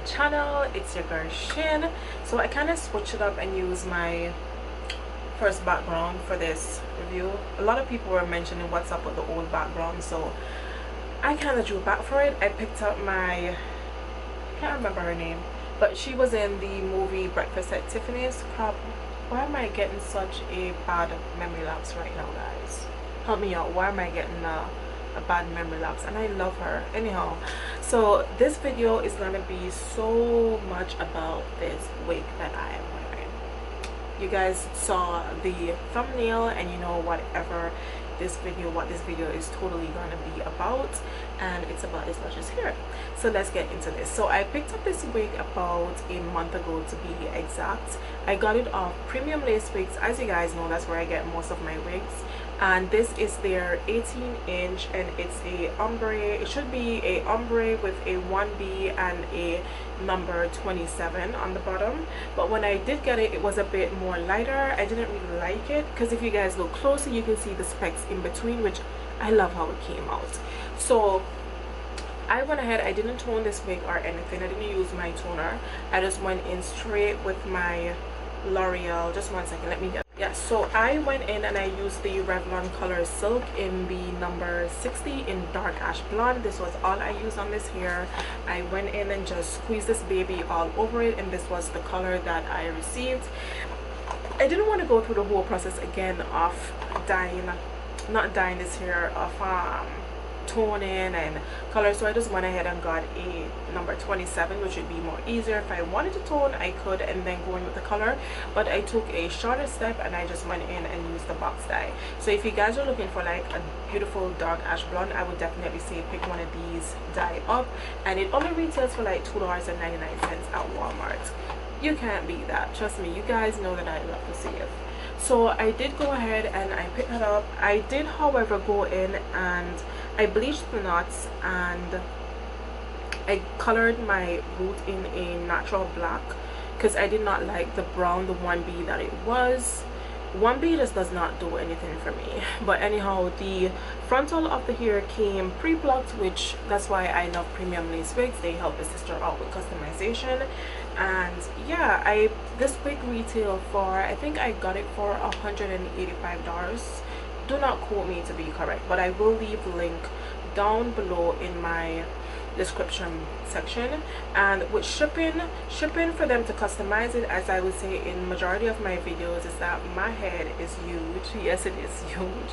channel. It's your girl Shin. So I kind of switched it up and used my first background for this review. A lot of people were mentioning what's up with the old background, so I kind of drew back for it. I picked up my, I can't remember her name, but she was in the movie Breakfast at Tiffany's. Crap, why am I getting such a bad memory lapse right now, guys? Help me out. Why am I getting a bad memory lapse? And I love her. Anyhow, so this video is gonna be so much about this wig that I am wearing. You guys saw the thumbnail and you know what this video is totally gonna be about, and it's about this luscious hair. So let's get into this. So I picked up this wig about a month ago, to be exact. I got it off Premium Lacewigs. As you guys know, that's where I get most of my wigs, and this is their 18-inch, and it's a ombre. It should be a ombre with a 1B and a number 27 on the bottom, but when I did get it, it was a bit more lighter. I didn't really like it because if you guys look closer, you can see the specks in between, which I love how it came out. So I went ahead, I didn't tone this wig or anything. I didn't use my toner. I just went in straight with my L'Oreal. Just one second, let me get, yeah, so I went in and I used the Revlon Color Silk in the number 60 in dark ash blonde. This was all I used on this hair. I went in and just squeezed this baby all over it, and this was the color that I received. I didn't want to go through the whole process again of not dyeing this hair, of toning and color, so I just went ahead and got a number 27, which would be more easier. If I wanted to tone, I could and then go in with the color, but I took a shorter step and I just went in and used the box dye. So if you guys are looking for like a beautiful dark ash blonde, I would definitely say pick one of these dye up, and it only retails for like $2.99 at Walmart. You can't beat that, trust me. You guys know that I love to see it. So I did go ahead and I picked it up. I did, however, go in and I bleached the knots and I colored my root in a natural black because I did not like the brown, the 1B that it was. 1B just does not do anything for me. But anyhow, the frontal of the hair came pre-plucked, which that's why I love Premium Lacewigs. They help a sister out with customization. And yeah, this wig retail for, I think I got it for $185. Do not quote me to be correct, but I will leave the link down below in my description section. And with shipping for them to customize it, as I would say in majority of my videos, is that my head is huge. Yes, it is huge,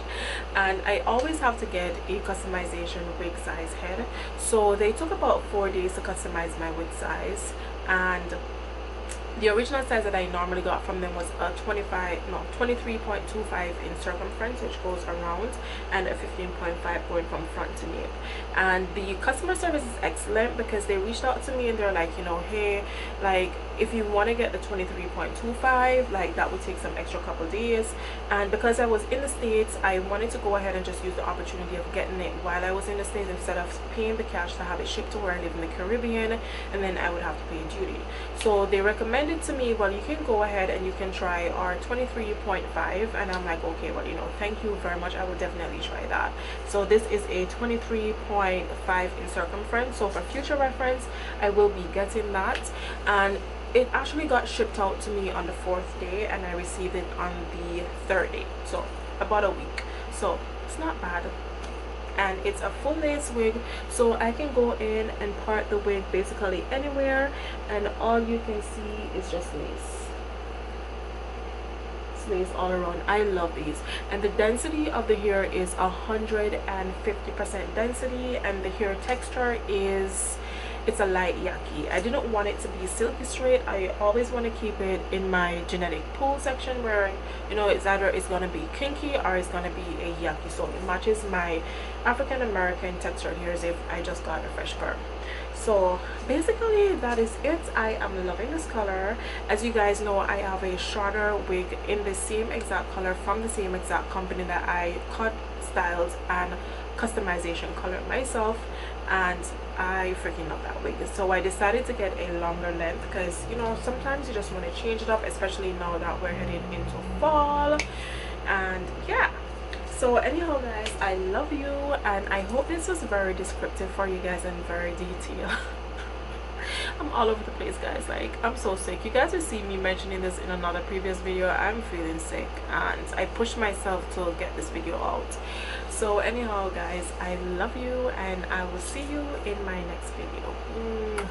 and I always have to get a customization wig size head. So they took about 4 days to customize my wig size, and the original size that I normally got from them was a 23.25 in circumference, which goes around, and a 15.5 going from front to nape. And the customer service is excellent because they reached out to me and they're like, you know, hey, like if you want to get the 23.25, like that would take some extra couple days. And because I was in the States, I wanted to go ahead and just use the opportunity of getting it while I was in the States instead of paying the cash to have it shipped to where I live in the Caribbean, and then I would have to pay duty. So they recommended to me, well, you can go ahead and you can try our 23.5, and I'm like, okay, well, you know, thank you very much, I will definitely try that. So this is a 23.5 in circumference, so for future reference I will be getting that. And it actually got shipped out to me on the 4th day and I received it on the 3rd day, so about a week. So it's not bad, and it's a full lace wig, so I can go in and part the wig basically anywhere, and all you can see is just lace. It's lace all around. I love these, and the density of the hair is 150% density, and the hair texture is, it's a light yaki. I didn't want it to be silky straight. I always want to keep it in my genetic pool section where, you know, it's either it's going to be kinky or it's going to be a yaki, so it matches my African American textured hairs if I just got a fresh perm. So basically that is it. I am loving this color. As you guys know, I have a shorter wig in the same exact color from the same exact company that I cut, styled, and customization colored myself, and I freaking love that wig. So I decided to get a longer length because, you know, sometimes you just want to change it up, especially now that we're heading into fall. And yeah, so anyhow guys, I love you, and I hope this was very descriptive for you guys and very detailed. I'm all over the place, guys. Like, I'm so sick. You guys will see me mentioning this in another previous video. I'm feeling sick and I pushed myself to get this video out. So anyhow, guys, I love you and I will see you in my next video.